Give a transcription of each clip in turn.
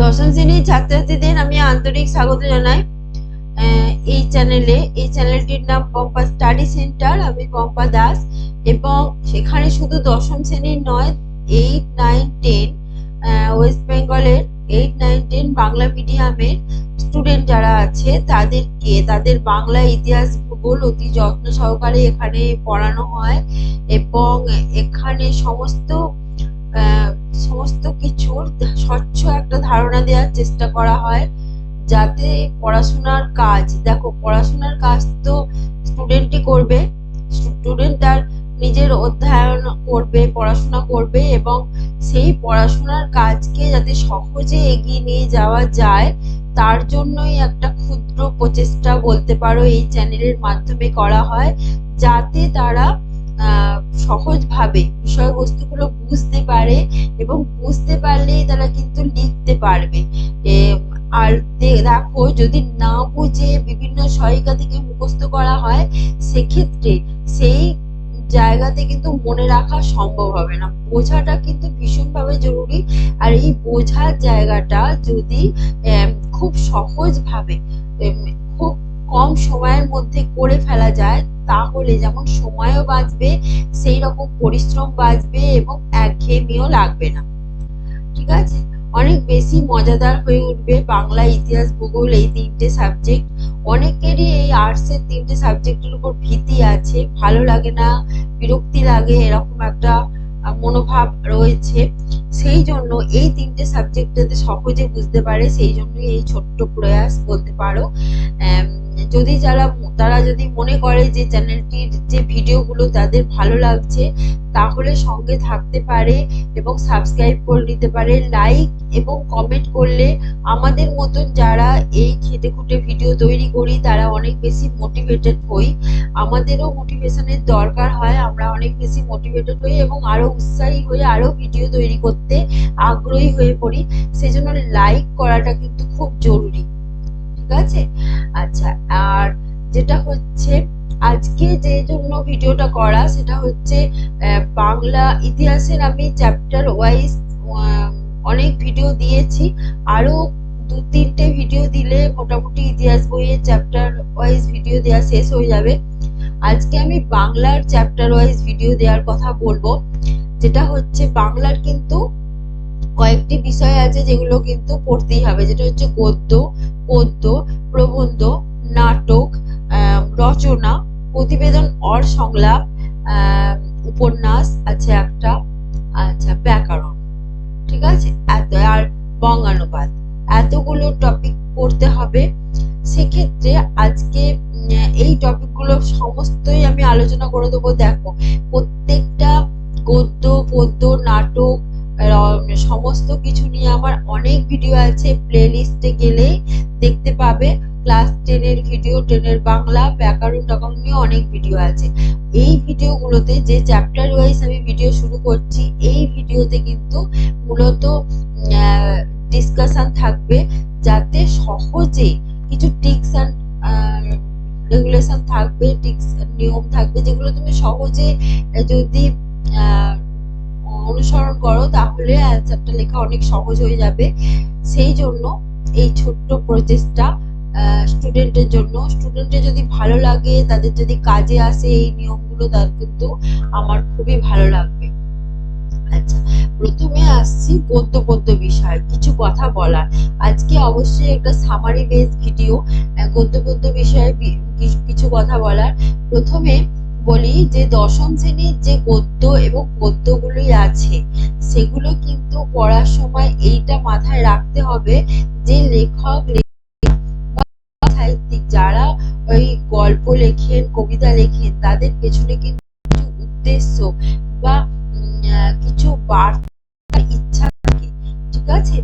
দশম শ্রেণীর ছাত্রছাত্রীদের আমি আন্তরিক স্বাগত জানাই এই চ্যানেলটির নাম পম্পা স্টাডি সেন্টার। আমি পম্পা দাস এবং সেখানে শুধু দশম শ্রেণীর নয়, 8, 9, 10 ওয়েস্ট বেঙ্গলের 8, 9, 10 বাংলা মিডিয়ামের স্টুডেন্ট যারা আছে তাদের বাংলা ইতিহাস ভূগোল অতি যত্ন সহকারে এখানে পড়ানো হয় এবং এখানে সমস্ত কিছুর স্বচ্ছ একটা ধারণা দেওয়ার চেষ্টা করা হয়, যাতে পড়াশোনার কাজ তো স্টুডেন্টই করবে। স্টুডেন্ট তার নিজের অধ্যয়ন করবে, পড়াশোনা করবে এবং সেই পড়াশোনার কাজকে যাতে সহজে এগিয়ে নিয়ে যাওয়া যায় তার জন্যই একটা ক্ষুদ্র প্রচেষ্টা বলতে পারো এই চ্যানেলের মাধ্যমে করা হয়, যাতে তারা সহজভাবে বিষয়বস্তুগুলো বুঝতে পারে এবং বুঝতে পারলেই তারা কিন্তু লিখতে পারবে। আর দেখো, যদি না বুঝে বিভিন্ন সহায়িকা থেকে মুখস্থ করা হয়, সেক্ষেত্রে সেই জায়গাতে কিন্তু মনে রাখা সম্ভব হবে না। বোঝাটা কিন্তু ভীষণভাবে জরুরি। আর এই বোঝার জায়গাটা যদি খুব সহজভাবে খুব কম সময়ের মধ্যে করে ফেলা যায়, তাহলে যেমন সময়ও বাঁচবে, সেই রকম পরিশ্রম বাঁচবে এবং একঘেয়েমিও লাগবে না। ঠিক আছে, অনেক বেশি মজাদার হয়ে উঠবে বাংলা, ইতিহাস, ভূগোল এই তিনটে সাবজেক্ট। অনেকেরই এই আর্টসের তিনটে সাবজেক্টের উপর ভীতি আছে, ভালো লাগে না, বিরক্তি লাগে, এরকম একটা মনোভাব রয়েছে। সেই জন্য এই তিনটে সাবজেক্ট যাতে সহজে বুঝতে পারে, সেই জন্যই এই ছোট্ট প্রয়াস বলতে পারো। তারা যদি মনে করে যে চ্যানেলটির যে ভিডিওগুলো তাদের ভালো লাগছে, তাহলে সঙ্গে থাকতে পারে এবং সাবস্ক্রাইব করে নিতে পারে। লাইক এবং কমেন্ট করলে আমাদের মতন যারা এই খেটে খুঁটে ভিডিও তৈরি করি তারা অনেক বেশি মোটিভেটেড হই। আমাদেরও মোটিভেশনের দরকার হয়, আমরা অনেক বেশি মোটিভেটেড হই এবং আরো উৎসাহী হয়ে আরো ভিডিও তৈরি করতে আগ্রহী হয়ে পড়ি। সেজন্য লাইক করাটা কিন্তু খুব জরুরি। ঠিক আছে, আচ্ছা। আর যেটা হচ্ছে আজকে যে জন্য ভিডিওটা করা, সেটা হচ্ছে বাংলা ইতিহাসের আমি চ্যাপ্টার ওয়াইজ অনেক ভিডিও দিয়েছি, আরো 2-3টে ভিডিও দিলে মোটামুটি ইতিহাস বইয়ের চ্যাপ্টার ওয়াইজ ভিডিও দেওয়া শেষ হয়ে যাবে। আজকে আমি বাংলার চ্যাপ্টার ওয়াইজ ভিডিও দেওয়ার কথা বলবো। যেটা হচ্ছে বাংলার কিন্তু কয়েকটি বিষয় আছে যেগুলো কিন্তু পড়তেই হবে, যেটা হচ্ছে গদ্য, পদ্য, প্রবন্ধ, নাটক, রচনা, প্রতিবেদন, অর সংলাপ, উপন্যাস আছে একটা, আচ্ছা, ব্যাকরণ। ঠিক আছে, আর বঙ্গানুবাদ, এতগুলো টপিক পড়তে হবে। সেক্ষেত্রে আজকে এই টপিকগুলো সমস্তই আমি আলোচনা করে দেবো। দেখো, প্রত্যেকটা গদ্য, পদ্য, নাটক, সমস্ত কিছু নিয়ে আমার অনেক ভিডিও আছে, প্লে লিস্টে গেলেই দেখতে পাবে। ক্লাস 10-এর ভিডিও, 10-এর বাংলা, ব্যাকরণ টাকরণ নিয়ে অনেক ভিডিও আছে। এই ভিডিওগুলোতে যে চ্যাপ্টার ওয়াইজ আমি ভিডিও শুরু করছি, এই ভিডিওতে কিন্তু মূলত ডিসকাশন থাকবে, যাতে সহজে কিছু টিপস অ্যান্ড রেগুলেশন থাকবে, টিপস নিয়ম থাকবে, যেগুলো তুমি সহজে যদি অনুসরণ করো তাহলে অ্যান্সারটা লেখা অনেক সহজ হয়ে যাবে। সেই জন্য এই ছোট্ট প্রচেষ্টা স্টুডেন্টের জন্য। স্টুডেন্টের যদি ভালো লাগে, তাদের যদি কাজে আসে এই নিয়মগুলো, তার কিন্তু আমার খুবই ভালো লাগবে। আচ্ছা, প্রথমে আসছি গদ্য পদ্য বিষয় কিছু কথা বলার। আজকে অবশ্যই একটা সামারি বেস ভিডিও, গদ্য পদ্য বিষয়ে কিছু কথা বলার। প্রথমে বলি যে দশম শ্রেণীর যে গদ্য এবং পদ্যগুলি আছে, সেগুলো কিন্তু পড়ার সময় এইটা মাথায় রাখতে হবে যে লেখক সাহিত্যিক যারা ওই গল্প লেখেন, কবিতা লেখেন, তাদের পেছনে কিন্তু কিছু উদ্দেশ্য বা কিছু বার্তা, ইচ্ছা থাকে। ঠিক আছে,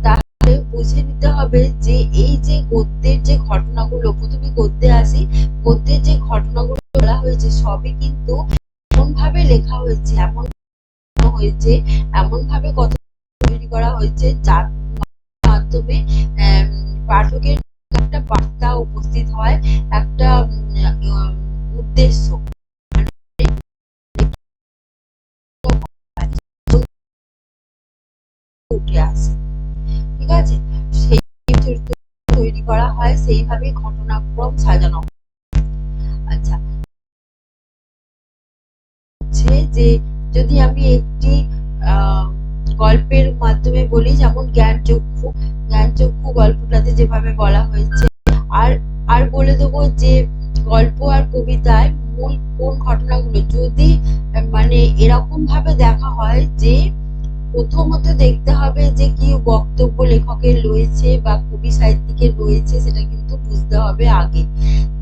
তাহলে বুঝে নিতে হবে যে এই যে গদ্যের যে ঘটনাগুলো, প্রথমে গদ্যে আসি, গদ্যের যে ঘটনাগুলো বলা হয়েছে সবই কিন্তু এমন ভাবে লেখা হয়েছে, এমন ভাবে কথা তৈরি করা হয়েছে, যার মাধ্যমে পাঠকের একটা বার্তা উপস্থিত হয়, একটা উদ্দেশ্য উঠে আসে। ঠিক আছে, সেই চরিত্র তৈরি করা হয়, সেইভাবে ঘটনাক্রম সাজানো হয়। আচ্ছা, যে যদি আমি একটি গল্পের মাধ্যমে বলি, যেমন জ্ঞানচক্ষু, জ্ঞানচক্ষু গল্পটাতে যেভাবে বলা হয়েছে, আর আর বলে দেবো যে গল্প আর কবিতায় মূল কোন ঘটনাগুলো যদি মানে এরকম ভাবে দেখা হয় যে প্রথমত দেখতে হবে যে কি বক্তব্য লেখকের রয়েছে বা কবি সাহিত্যিকের রয়েছে, সেটা কিন্তু বুঝতে হবে আগে।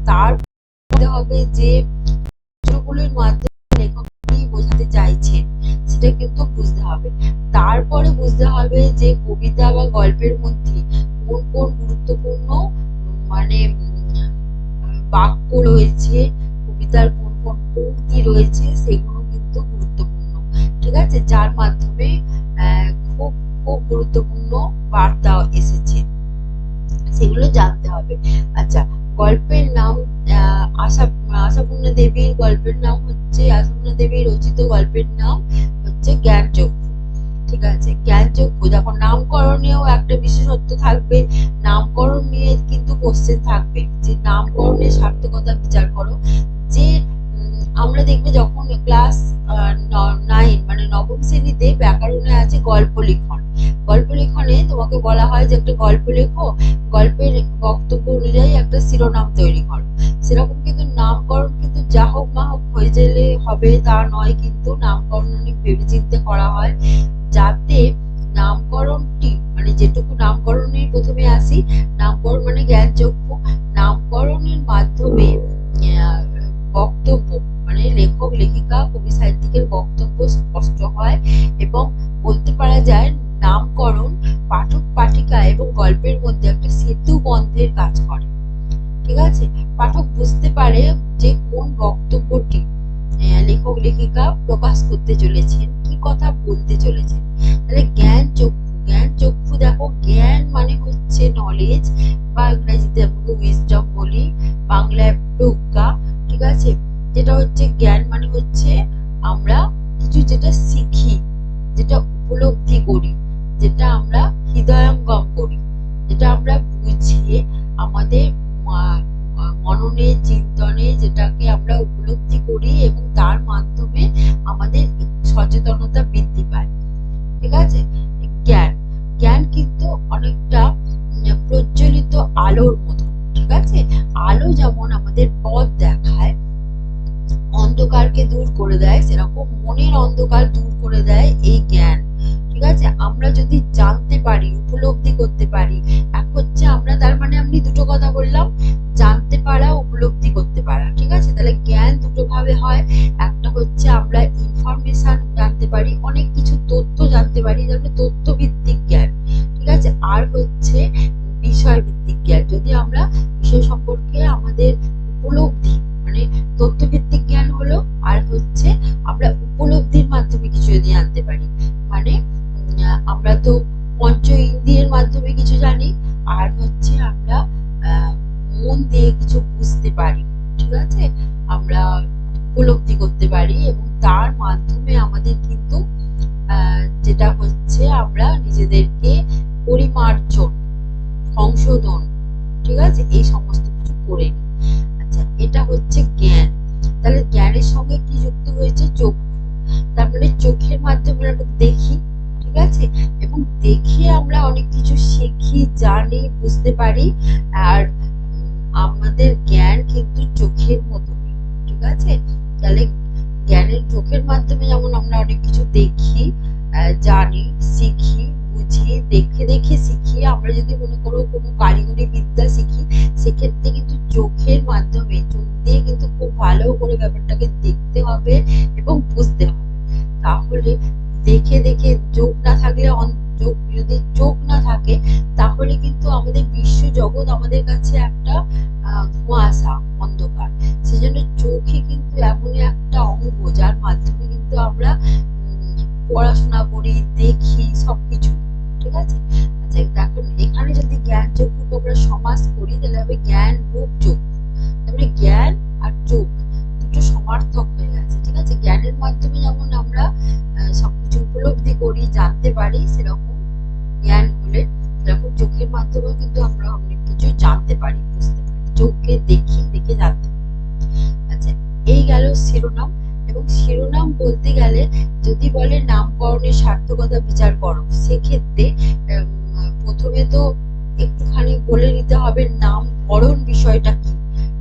তার বুঝতে হবে যে চিত্রগুলোর মাধ্যমে লেখক কি বোঝাতে চাইছেন, সেটা কিন্তু বুঝতে হবে। তারপরে বুঝতে হবে যে কবিতা বা গল্পের মধ্যে কোন কোন গুরুত্বপূর্ণ মানে বাক্য রয়েছে, কবিতার কোন কোন পংক্তি রয়েছে, সেগুলো কিন্তু গুরুত্বপূর্ণ। ঠিক আছে, যার মাধ্যমে খুব খুব গুরুত্বপূর্ণ বার্তা এসেছে, সেগুলো জানতে হবে। আচ্ছা, গল্পের নাম আশাপূর্ণা দেবীর গল্পের নাম হচ্ছে, আশাপূর্ণা দেবী রচিত গল্পের নাম হচ্ছে জ্ঞানচক্ষু। ঠিক আছে, জ্ঞানচক্ষু। দেখো, নামকরণেও একটা বিশেষত্ব থাকবে, নামকরণ নিয়ে কিন্তু কোশ্চেন থাকবে যে নামকরণের সার্থকতা বিচার করো। যে আমরা দেখবে যখন ক্লাস 9 মানে নবম শ্রেণীতে ব্যাকরণে আছে গল্প লিখন, গল্প লিখনে তোমাকে বলা হয় যে একটা গল্প লেখো, গল্পের বক্তব্য অনুযায়ী একটা শিরোনাম তৈরি করো। সেরকম কিন্তু নামকরণ কিন্তু যা হোক মা হোক হয়ে গেলে হবে তা নয়, কিন্তু নামকরণ অনেক ভেবেচিন্তে করা হয়, যাতে নামকরণটি মানে যেটুকু নামকরণের প্রথমে আসি, নামকরণ মানে জ্ঞানচক্ষু, নামকরণের মাধ্যমে বক্তব্য মানে লেখক লেখিকা কবি সাহিত্যিকের বক্তব্য স্পষ্ট হয়, এবং বলতে পারা যায় নামকরণ পাঠক পাঠিকা এবং গল্পের মধ্যে একটা সেতু বন্ধের কাজ করে। ঠিক আছে, পাঠক বুঝতে পারে যে কোন বক্তব্যটি লেখক লেখিকা প্রকাশ করতে চলেছেন, কি কথা বলতে চলেছেন। তাহলে জ্ঞানচক্ষু, জ্ঞানচক্ষু দেখো, জ্ঞান মানে হচ্ছে নলেজ, বা ইংরেজিতে আমরা উইজডম বলি, বাংলায় প্রজ্ঞা। ঠিক আছে, যেটা হচ্ছে জ্ঞান মানে হচ্ছে আমরা কিছু যেটা শিখি, যেটা উপলব্ধি করি, যেটা আমরা হৃদয়ঙ্গম করি, যেটা আমরা বুঝিয়ে আমাদের মননে চিন্তনে যেটাকে আমরা উপলব্ধি করি, এবং তার মাধ্যমে আমাদের সচেতনতা বৃদ্ধি পায়। ঠিক আছে, জ্ঞান, জ্ঞান কিন্তু অনেকটা প্রজ্বলিত আলোর মতো। ঠিক আছে, আলো যেমন আমাদের পথ দেখায়, অন্ধকারকে দূর করে দেয়, সেরকম মনের অন্ধকার দূর করে দেয় এই জ্ঞান। ঠিক আছে, আমরা যদি জানতে পারি, উপলব্ধি করতে পারি, এক হচ্ছে আমরা, তার মানে আমি দুটো কথা বললাম, জানতে পারা, উপলব্ধি করতে পারা। ঠিক আছে, তাহলে জ্ঞান দুটো ভাবে হয়, একটা হচ্ছে আমরা ইনফরমেশন জানতে পারি, অনেক কিছু তথ্য জানতে পারি, যেমন তথ্য ভিত্তিক জ্ঞান। ঠিক আছে, আর হচ্ছে বিষয় ভিত্তিক জ্ঞান, যদি আমরা বিষয় সম্পর্কে আমাদের উপলব্ধি মানে তথ্য ভিত্তিক জ্ঞান হলো, আর হচ্ছে আমরা উপলব্ধির মাধ্যমে কিছু যদি জানতে পারি, মানে আমরা তো পঞ্চ ইন্দ্রিয়ের মাধ্যমে কিছু জানি, আর হচ্ছে আমরা মন দিয়ে কিছু বুঝতে পারি। ঠিক আছে, আমরা উপলব্ধি করতে পারি, এবং তার মাধ্যমে আমাদের কিন্তু যেটা হচ্ছে আমরা নিজেদেরকে পরিমার্জন, সংশোধন, ঠিক আছে, এই সমস্ত কিছু করে নিই। আচ্ছা, এটা হচ্ছে জ্ঞান। তাহলে জ্ঞানের সঙ্গে কি যুক্ত হয়েছে? চক্ষু। তার মানে চোখের মাধ্যমে আমরা দেখি, ঠিক আছে, এবং দেখে আমরা অনেক কিছু শিখি, জানি, বুঝতে পারি। আর আমাদের জ্ঞান কিন্তু চোখের মতনই। ঠিক আছে, তাহলে জ্ঞানের চোখের মাধ্যমে যেমন আমরা অনেক কিছু দেখি, জানি, শিখি, বুঝি, দেখে দেখে শিখি। আমরা যদি মনে করো কোনো কারিগরি বিদ্যা শিখি, সেক্ষেত্রে কিন্তু চোখের মাধ্যমে, চোখ দিয়ে কিন্তু খুব ভালো করে ব্যাপারটাকে দেখতে হবে এবং বুঝতে হবে। তাহলে দেখে দেখে, চোখ না থাকলে, চোখ যদি চোখ না থাকে, তাহলে কিন্তু আমাদের বিশ্ব জগৎ আমাদের কাছে একটা ধোঁয়াশা, অন্ধকার। সেজন্য চোখে কিন্তু এমনই একটা অঙ্গ, যার মাধ্যমে কিন্তু আমরা পড়াশোনা করি, দেখি, সবকিছু। ঠিক আছে, আচ্ছা দেখুন, এখানে যদি জ্ঞান চক্ষুকে আমরা সমাস করি, তাহলে হবে জ্ঞান রূপ চক্ষু। তারপরে জ্ঞান আর চোখ দুটো সমার্থক হয়ে গেছে। ঠিক আছে, জ্ঞানের মাধ্যমে যেমন আমরা সবকিছু উপলব্ধি করি, জানতে পারি, সেরকম জ্ঞান হলে মাধ্যমে কিন্তু আমরা অনেক কিছু জানতে পারি, বুঝতে পারি, চোখকে দেখে জানতে পারি। আচ্ছা, এই গেল শিরোনাম। এবং শিরোনাম বলতে গেলে যদি বলে নামকরণের সার্থকতা বিচার করো, সেক্ষেত্রে প্রথমে তো একটুখানি বলে নিতে হবে নামকরণ বিষয়টা কি,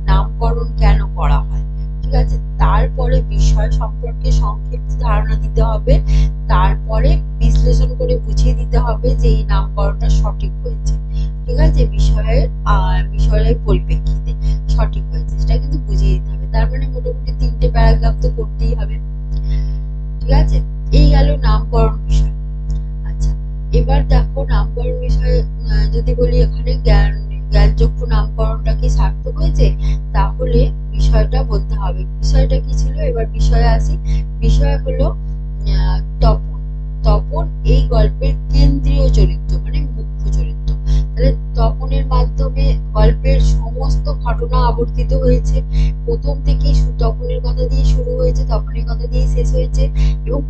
নামকরণ কেন করা হয়, ঠিক আছে। তারপরে বিষয় সম্পর্কে সংক্ষিপ্ত ধারণা দিতে হবে, তারপরে বিশ্লেষণ করে বুঝিয়ে দিতে হবে যে এই নামকরণটা সঠিক হয়েছে, ঠিক আছে, বিষয়ের পরিপ্রেক্ষিতে সঠিক হয়েছে সেটা কিন্তু বুঝিয়ে দিতে হবে। তার মানে মোটামুটি 3টে প্যারাগ্রাফ তো করতেই হবে, ঠিক আছে। এই গেল নামকরণ বিষয়। আচ্ছা, এবার দেখো নামকরণ বিষয়ে যদি বলি এখানে জ্ঞানচক্ষু নামকরণটা কি সার্থক হয়েছে, তাহলে বিষয়টা বলতে হবে। বিষয়টা কি ছিল, এবার বিষয়ে আসি। বিষয় হলো তপন। তপন এই গল্পের কেন্দ্রীয় চরিত্র, মানে মুখ্য চরিত্র। তাহলে তপনের মাধ্যমে গল্পের সমস্ত ঘটনা আবর্তিত হয়েছে, প্রথম থেকে তপনের কথা দিয়ে শুরু হয়েছে, তপনের কথা দিয়ে শেষ হয়েছে। এবং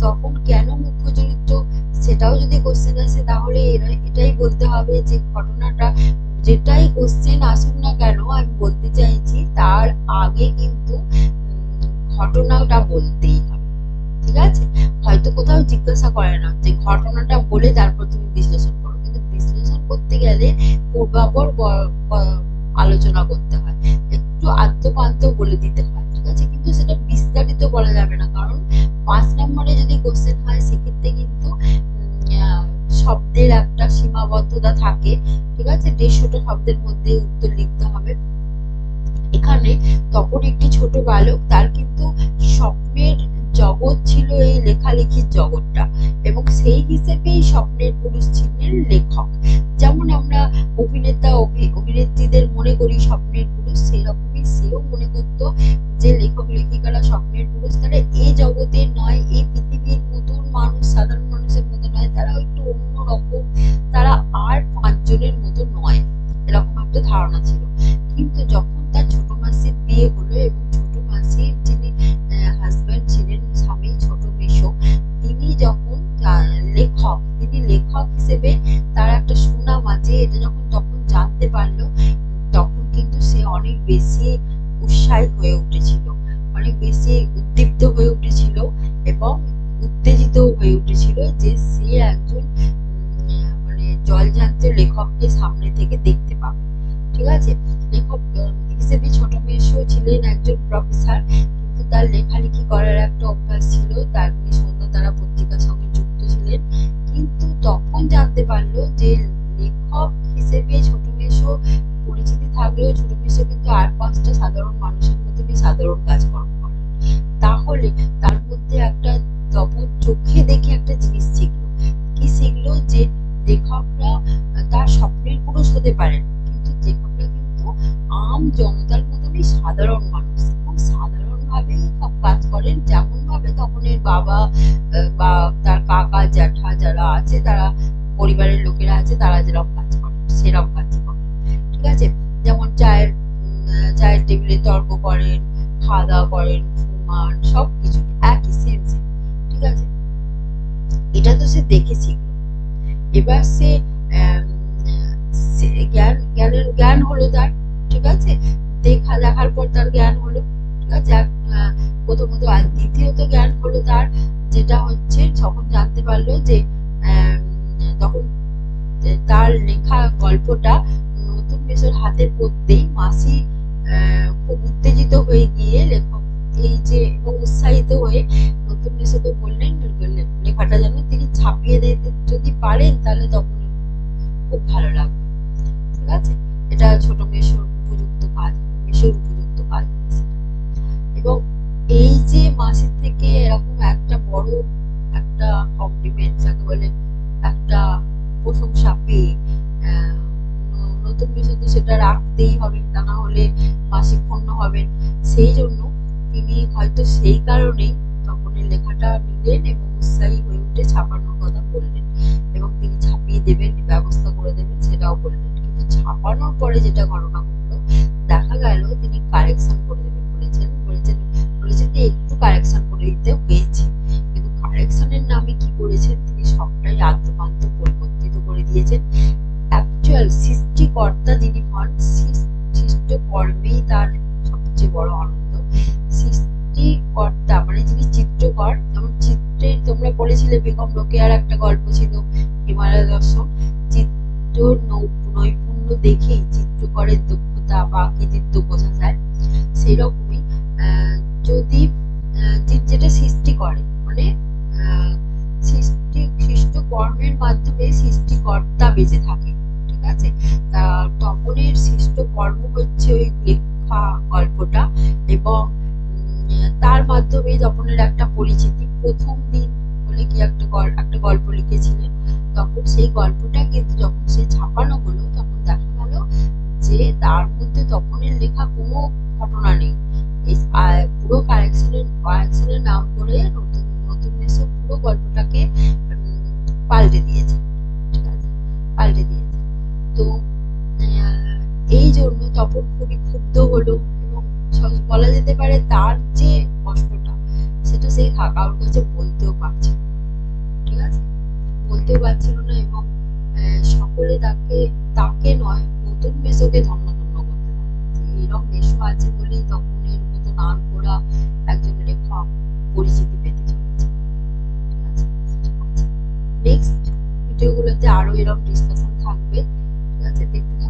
তপন কেন মুখ্য চরিত্র সেটাও যদি কোশ্চেন আসে, তাহলে এটাই বলতে হবে যে ঘটনাটা, যেটাই কোশ্চেন আসুক না কেন, আমি বলতে চাইছি তার আগে কিন্তু ঘটনাটা বলতেই হবে, ঠিক আছে। হয়তো কোথাও জিজ্ঞাসা করে না যে ঘটনাটা বলে তারপর তুমি বিশ্লেষণ করো, কিন্তু বিশ্লেষণ করতে গেলে পূর্বাপর আলোচনা করতে হয়, একটু আদ্যপান্ত বলে দিতে হয়, ঠিক আছে। কিন্তু সেটা বিস্তারিত বলা যাবে না, কারণ 5 নম্বরে যদি কোশ্চেন হয় সেক্ষেত্রে কিন্তু শব্দের একটা সীমাবদ্ধতা থাকে, ঠিক আছে। 150টা শব্দের মধ্যে উত্তর লিখতে হবে। এখানে তপন একটি ছোট বালক, তার কিন্তু স্বপ্নের জগৎ ছিল এই লেখালেখির জগৎটা, এবং সেই হিসেবেই স্বপ্নের পুরুষ ছিলেন লেখক। যেমন আমরা অভিনেত্রীদের মনে করি স্বপ্নের পুরুষ, সেই রকমই সেও মনে করতো যে লেখক লেখিকারা স্বপ্নের পুরুষ। তাহলে এই জগতের নয়, এই পৃথিবীর মতন মানুষ, সাধারণ মানুষের মতো নয়, তারা একটু অন্যরকম, তারা আর 5 জনের মতো নয়, এরকম একটা ধারণা ছিল। কিন্তু যখন তার ছোট মাসির বিয়ে হলো, এবং ছোট মাসির যিনি হাজবেন্ড ছিলেন, স্বামী, ছোট মেশো, তিনি যখন তিনি লেখক হিসেবে তার একটা সুনাম আছে, এটা যখন তখন জানতে পারলো, তখন কিন্তু সে অনেক বেশি উৎসাহী হয়ে উঠেছিল, অনেক বেশি উদ্দীপ্ত হয়ে উঠেছিল, এবং উত্তেজিত হয়ে উঠেছিল যে সে একজন মানে জলজান্ত লেখককে সামনে থেকে দেখতে পাবে, ঠিক আছে। লেখক হিসেবে ছোট মেশো ছিলেন একজন প্রফেসর, কিন্তু তার লেখালেখি করার একটা অভ্যাস ছিল, তার উনি সন্ধ্যাতারা পত্রিকার সঙ্গে যুক্ত ছিলেন। কিন্তু তখন জানতে পারলো যে লেখক হিসেবে ছোট মেশো পরিচিতি থাকলেও ছোট মেশো কিন্তু আর 5টা সাধারণ মানুষের মতনই সাধারণ কাজকর্ম করেন। তাহলে তার মধ্যে একটা তপন চোখে দেখে একটা জিনিস শিখলো। কি শিখলো? যে লেখকরা তার স্বপ্নের পুরুষ হতে পারেন, কিন্তু লেখকরা কিন্তু আম জনতার মতনই সাধারণ মানুষ, এবং সাধারণ ভাবেই সব কাজ করেন, যেমন ভাবে তপনের বাবা বা তার কাকা জ্যাঠা যারা আছে, তারা পরিবারের লোকেরা আছে, তারা যেরকম কাজ করেন সেরকম কাজই করেন, ঠিক আছে। যেমন চায়ের টেবিলে তর্ক করেন, খাওয়া দাওয়া করেন, ঘুমান, সবকিছু একই, সেম সেম, ঠিক আছে। এটা তো সে দেখে শিখলো। এবার সে জ্ঞান হলো তার, ঠিক আছে। দেখার পর তার জ্ঞান হলো, ঠিক আছে। প্রথমত, আর দ্বিতীয়ত জ্ঞান হলো তার, যেটা হচ্ছে যখন জানতে পারলো যে তখন তার লেখা গল্পটা নতুন মেশোর হাতে পড়তেই মাসি খুব উত্তেজিত হয়ে গিয়ে লেখক এই যে এবং উৎসাহিত হয়ে নতুন মেশোকে বললেন লেখাটা যেন তিনি ছাপিয়ে দিতে যদি পারেন, তাহলে তখন খুব ভালো লাগবে, ঠিক আছে। এটা ছোট মেশোর উপযুক্ত কাজ, মেশোর উপযুক্ত কাজ হয়েছে। এবং এই যে মাসির থেকে এরকম একটা বড় একটা কমপ্লিমেন্ট, যাকে বলে একটা প্রশংসা পেয়ে নতুন মেশো তো সেটা রাখতেই হবে, তা না হলে মাসি ক্ষুণ্ণ হবেন। সেই জন্য তিনি হয়তো সেই কারণেই তপনের লেখাটা নিলেন এবং উৎসাহী হয়ে উঠে ছাপানোর কথা বললেন, এবং তিনি ছাপিয়ে দেবেন, ব্যবস্থা করে দেবেন, সেটাও বললেন। কিন্তু ছাপানোর পরে যেটা ঘটনা ঘটলো, দেখা গেল তিনি কারেকশন করে দেবেন বলেছেন যে একটু কারেকশন করে দিতে হয়েছে, কিন্তু কারেকশনের নামে কি করেছেন, তিনি সবটাই আদ্যপান্ত পরিবর্তিত করে দিয়েছেন। সৃষ্টিকর্তা যিনি হন, সৃষ্ট কর্মেই তার সবচেয়ে বড় আনন্দ। সৃষ্টিকর্তা মানে যিনি চিত্রকর, যেমন চিত্রে তোমরা পড়েছিলে বেগম রোকেয়ার একটা গল্প ছিল হিমালয় দর্শন, চিত্র নৈপুণ্য দেখেই চিত্রকরের দক্ষতা বা কৃতিত্ব বোঝা যায়। সেরকমই যদি যেটা সৃষ্টি করে মানে সৃষ্ট কর্মের মাধ্যমে সৃষ্টিকর্তা বেঁচে থাকে, ঠিক আছে। তপনের সৃষ্ট কর্ম হচ্ছে ওই লেখা গল্পটা, এবং তার মাধ্যমে তপনের একটা পরিচিতি। প্রথম দিন বলে কি একটা গল্প লিখেছিলেন, তখন সেই গল্পটা কিন্তু যখন সে ছাপানো হলো তখন দেখা গেল যে তার মধ্যে তপনের লেখা কোনো ঘটনা নেই। পুরো কারেকশনের নাম করে নতুন নতুন মেসো পুরো গল্পটাকে পাল্টে দিয়েছে, ঠিক আছে, পাল্টে দিয়েছে। তো এই জন্য তপন খুবই ক্ষুব্ধ হলো, এবং বলা যেতে পারে তার যে কষ্টটা সেটা সে কারোর কাছে বলতেও পারছে না, ঠিক আছে, বলতেও পারছিল না, এবং সকলে তাকে নয় নতুন মেসোকে ধন্য ধন্য করতে থাকে। এরকম মেসো আছে বলেই তপনের মতো নাম করা একজন লেখক পরিচিতি পেতে চলেছে, ঠিক আছে। নেক্সট ভিডিওগুলোতে আরো এরকম ডিসকাশন থাকবে, ঠিক আছে, দেখতে